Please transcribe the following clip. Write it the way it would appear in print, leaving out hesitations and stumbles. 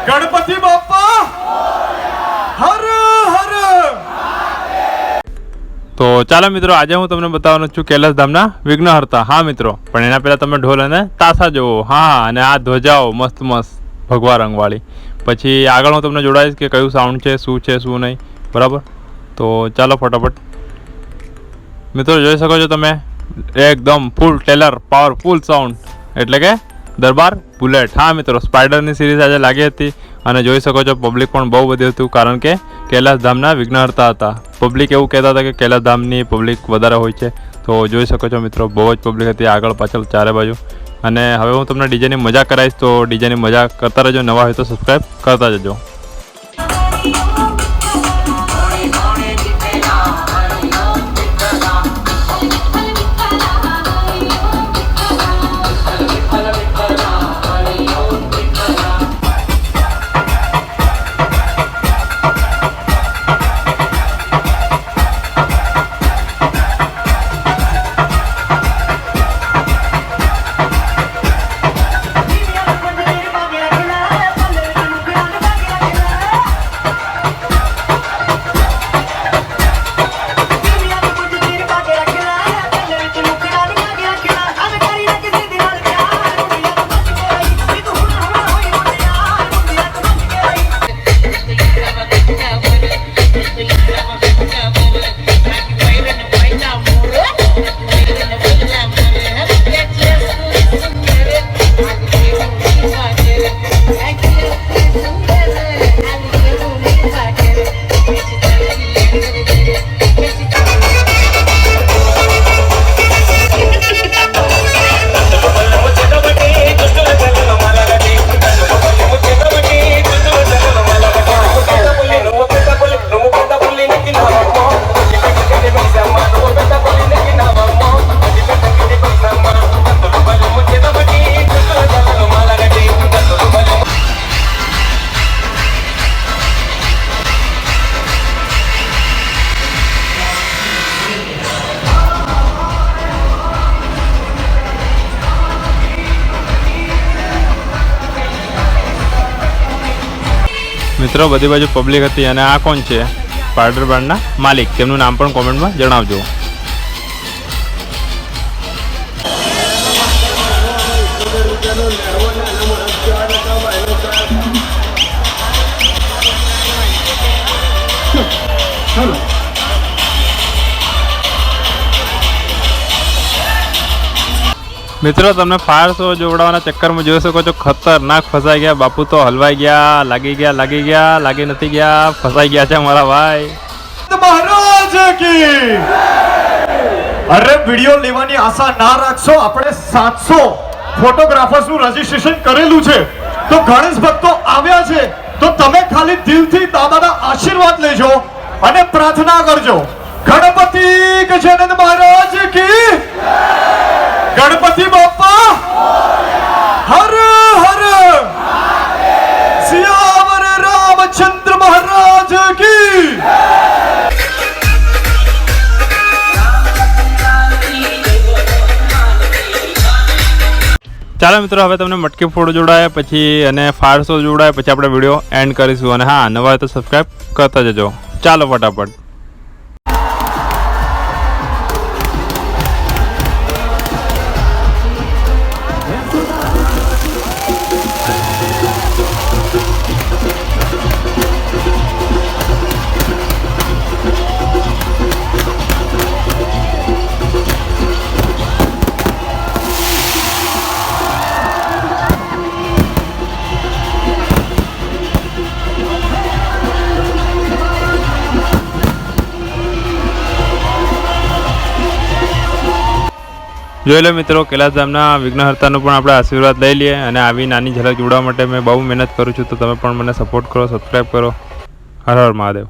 ગણપતિ બાપ્પા હર હર। તો ચાલો મિત્રો, આજે હું તમને બતાવવાનો છું કૈલાસ ધામના વિઘ્નહર્તા। હા મિત્રો, પણ એના પહેલાં તમે ઢોલ અને તાસા જુઓ। હા, અને આ ધ્વજાઓ મસ્ત મસ્ત ભગવા રંગવાળી। પછી આગળ હું તમને જોડાઈશ કે કયું સાઉન્ડ છે, શું નહીં, બરાબર। તો ચાલો ફટાફટ મિત્રો, જોઈ શકો છો તમે એકદમ ફૂલ ટેલર પાવરફુલ સાઉન્ડ, એટલે કે દરબાર બુલેટ। હા મિત્રો, સ્પાઈડરની સિરીઝ આજે લાગી હતી અને જોઈ શકો છો પબ્લિક પણ બહુ બધું હતું, કારણ કે કૈલાસ ધામના વિઘ્નહર્તા હતા। પબ્લિક એવું કહેતા હતા કે કૈલાસ ધામની પબ્લિક વધારે હોય છે। તો જોઈ શકો છો મિત્રો, બહુ જ પબ્લિક હતી આગળ પાછળ ચારે બાજુ। અને હવે હું તમને ડીજેની મજા કરાવીશ, તો ડીજેની મજા કરતા રહેજો। નવા હોય તો સબસ્ક્રાઈબ કરતા જજો। મિત્રો, બધી બાજુ પબ્લિક હતી અને આ કોણ છે? સ્પાઈડર બ્રાન્ડના માલિક, તેમનું નામ પણ કોમેન્ટમાં જણાવજો। મિત્રો, તમને ફાયર શો જોવડાવવાના ચક્કરમાં જોઈ શકો છો ખતરનાક ફસાઈ ગયા। બાપુ તો હલવાઈ ગયા, લાગી ગયા, લાગી નથી ગયા, ફસાઈ ગયા છે મારા ભાઈ। મહારાજ કી અરે, વિડિયો લેવાની આશા ના રાખશો। આપણે 700 ફોટોગ્રાફર્સ નું રજીસ્ટ્રેશન કરેલું છે, તો ગણેશ ભક્તો આવ્યા છે, તો તમે ખાલી દિલથી દાદાના આશીર્વાદ લેજો અને પ્રાર્થના કરજો। ગણપતિ ગજાનન મહારાજ કી ગણપતિ બાપ્પા હર હર સિયાવર રામચંદ્ર મહારાજ કી। ચાલો મિત્રો, હવે તમને મટકી ફોડ જોડાય પછી અને ફાયર શો જોડાય પછી આપણે વિડીયો એન્ડ કરીશું। અને હા, નવા હોય તો સબસ્ક્રાઈબ કરતા જજો। ચાલો ફટાફટ। જોઈ લો મિત્રો, કૈલાસ ધામના વિઘ્નહર્તાનો પણ આપણે આશીર્વાદ લઈ લઈએ। અને આવી નાની ઝલક જોડવા માટે મેં બહુ મહેનત કરું છું, તો તમે પણ મને સપોર્ટ કરો, સબસ્ક્રાઈબ કરો। હર હર મહાદેવ।